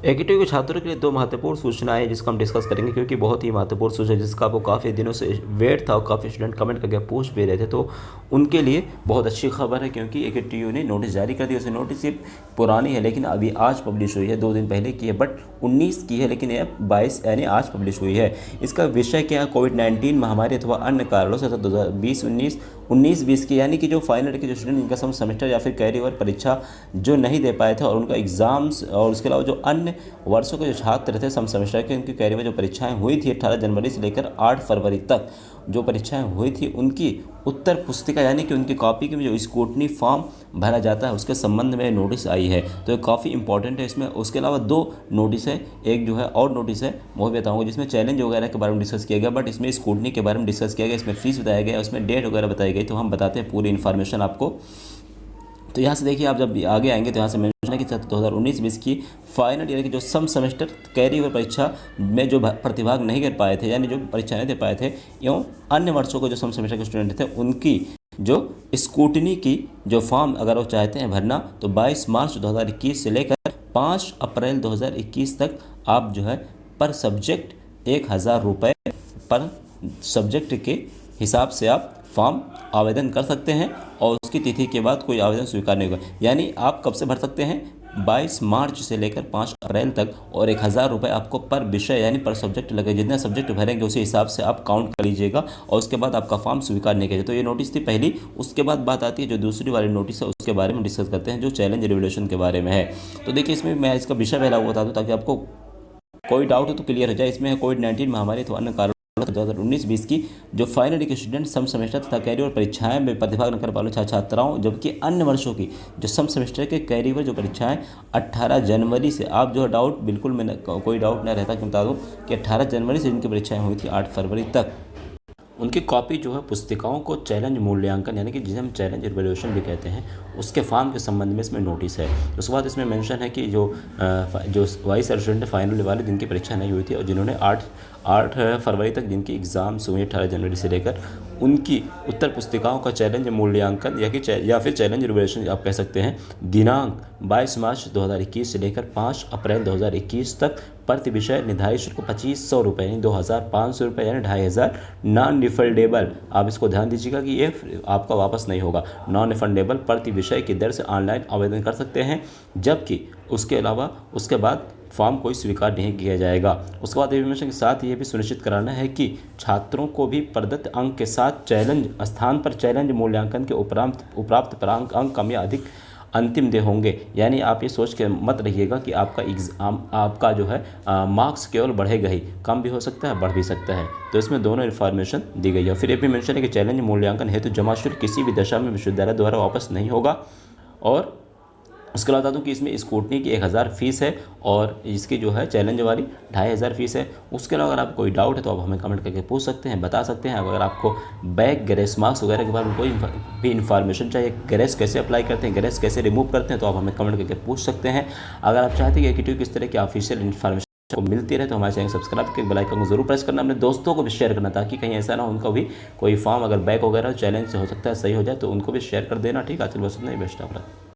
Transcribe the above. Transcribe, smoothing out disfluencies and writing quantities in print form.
एकेटी के छात्रों के लिए दो महत्वपूर्ण सूचनाएं जिसको हम डिस्कस करेंगे, क्योंकि बहुत ही महत्वपूर्ण सूचना जिसका आपको काफ़ी दिनों से वेट था और काफ़ी स्टूडेंट कमेंट करके पूछ भी रहे थे, तो उनके लिए बहुत अच्छी खबर है क्योंकि एकेटीयू ने नोटिस जारी कर दिया। उसे नोटिस सिर्फ पुरानी है लेकिन अभी आज पब्लिश हुई है, 2 दिन पहले की है, बट 19 की है लेकिन यह 22 यानी आज पब्लिश हुई है। इसका विषय क्या है? कोविड-19 महामारी अथवा अन्य कारणों से 2020-19 19-20 की यानी कि जो फाइनल के जो स्टूडेंट इनका सम सेमेस्टर या फिर कैरी ओवर परीक्षा जो नहीं दे पाए थे और उनका एग्जाम्स और उसके अलावा जो अन्य वर्षों के जो छात्र थे सम सेमेस्टर के, उनकी कैरी में जो परीक्षाएं हुई थी 18 जनवरी से लेकर 8 फरवरी तक जो परीक्षाएं हुई थी, उनकी उत्तर पुस्तिका यानी कि उनकी कॉपी के जो स्क्रूटनी फॉर्म भरा जाता है उसके संबंध में नोटिस आई है। तो ये काफ़ी इंपॉर्टेंट है। इसमें उसके अलावा 2 नोटिस है, एक जो है और नोटिस है वो भी बताऊंगा जिसमें चैलेंज वगैरह के बारे में डिस्कस किया गया, बट इसमें स्क्रूटनी के बारे में डिस्कस किया गया, इसमें फीस बताया गया, उसमें डेट वगैरह बताई गई। तो हम बताते हैं पूरी इन्फॉर्मेशन आपको। तो यहाँ से देखिए, आप जब आगे आएंगे तो यहाँ से मेंशन है कि 2019-20 की फाइनल यानी कि जो सम सेमेस्टर कैरी ओवर परीक्षा में जो प्रतिभाग नहीं कर पाए थे यानी जो परीक्षा नहीं दे पाए थे एवं अन्य वर्षों के जो सम सेमेस्टर के स्टूडेंट थे उनकी जो स्क्रूटनी की जो फॉर्म अगर वो चाहते हैं भरना तो 22 मार्च 2021 से लेकर 5 अप्रैल 2021 तक आप जो है पर सब्जेक्ट 1000 रुपये पर सब्जेक्ट के हिसाब से आप फॉर्म आवेदन कर सकते हैं और उसकी तिथि के बाद कोई आवेदन स्वीकार नहीं होगा। यानी आप कब से भर सकते हैं? 22 मार्च से लेकर 5 अप्रैल तक, और 1000 रुपये आपको पर विषय यानी पर सब्जेक्ट लगे। जितने सब्जेक्ट भरेंगे उसी हिसाब से आप काउंट कर लीजिएगा और उसके बाद आपका फॉर्म स्वीकार नहीं किया। तो ये नोटिस थी पहली। उसके बाद बात आती है जो दूसरी वाली नोटिस है उसके बारे में डिस्कस करते हैं जो चैलेंज रेवोल्यूशन के बारे में है। तो देखिए, इसमें मैं इसका विषय पहला बता दूँ ताकि आपको कोई डाउट हो तो क्लियर हो जाए। इसमें है कोविड-19 महामारी तो अन्य कारण 2019-20 की जो फाइनल के स्टूडेंट सम सेमेस्टर तथा कैरी ओवर परीक्षाएं में प्रतिभाग न कर पाने छात्राओं, जबकि अन्य वर्षों की जो सम सेमेस्टर के कैरी ओवर जो परीक्षाएं 18 जनवरी से, आप जो डाउट बिल्कुल में कोई डाउट ना रहता कि बता दूं कि 18 जनवरी से इनकी परीक्षाएं हुई थी 8 फरवरी तक, उनकी कॉपी जो है पुस्तिकाओं को चैलेंज मूल्यांकन यानी कि जिसे हम चैलेंज इवैल्यूएशन भी कहते हैं उसके फॉर्म के संबंध में इसमें नोटिस है। उसके बाद इसमें मेंशन है कि जो वाइस स्टूडेंट फाइनल वाले जिनकी परीक्षा नहीं हुई थी और जिन्होंने 8 फरवरी तक जिनकी एग्ज़ाम्स हुए 18 जनवरी से लेकर, उनकी उत्तर पुस्तिकाओं का चैलेंज मूल्यांकन या फिर चैलेंज रिवैल्यूएशन आप कह सकते हैं, दिनांक 22 मार्च 2021 से लेकर 5 अप्रैल 2021 तक प्रति विषय निर्धारित शुल्क 2500 रुपये यानी 2500 रुपये यानी 2500 नॉन रिफंडेबल। आप इसको ध्यान दीजिएगा कि ये आपका वापस नहीं होगा। नॉन रिफंडेबल प्रति विषय की दर से ऑनलाइन आवेदन कर सकते हैं, जबकि उसके अलावा उसके बाद फॉर्म कोई स्वीकार नहीं किया जाएगा। उसके बाद इन्फॉर्मेशन के साथ ये भी सुनिश्चित कराना है कि छात्रों को भी प्रदत्त अंक के साथ चैलेंज स्थान पर चैलेंज मूल्यांकन के उपरांत अंक कम या अधिक अंतिम दे होंगे। यानी आप ये सोच के मत रहिएगा कि आपका जो है मार्क्स केवल बढ़ेगा ही, कम भी हो सकता है, बढ़ भी सकता है। तो इसमें दोनों इन्फॉर्मेशन दी गई है। फिर ये भी मेंशन है कि चैलेंज मूल्यांकन हेतु जमा शुल्क किसी भी दशा में विश्वविद्यालय द्वारा वापस नहीं होगा। और उसके अलावा बता दूँ कि इसमें स्क्रूटनी की 1000 फीस है और इसकी जो है चैलेंज वाली 2500 फीस है। उसके अलावा अगर आपको कोई डाउट है तो आप हमें कमेंट करके पूछ सकते हैं, बता सकते हैं। अगर आपको बैक ग्रेस मार्क्स वगैरह के बारे में कोई भी इन्फॉर्मेशन चाहिए, ग्रेस कैसे अप्लाई करते हैं, ग्रेस कैसे रिमूव करते हैं, तो आप हमें कमेंट करके पूछ सकते हैं। अगर आप चाहते हैं कि एकेटी किस तरह की ऑफिशियल इन्फॉर्मेशन को मिलती रहे तो हमारे चैनल सब्सक्राइब करके बेल आइकन को जरूर प्रेस करना, अपने दोस्तों को भी शेयर करना ताकि कहीं ऐसा ना हो उनको भी कोई फॉर्म अगर बैक वगैरह चैलेंज से हो सकता है सही हो जाए तो उनको भी शेयर कर देना। ठीक है, चलो बस इतना ही, बेस्ट ऑफ लक।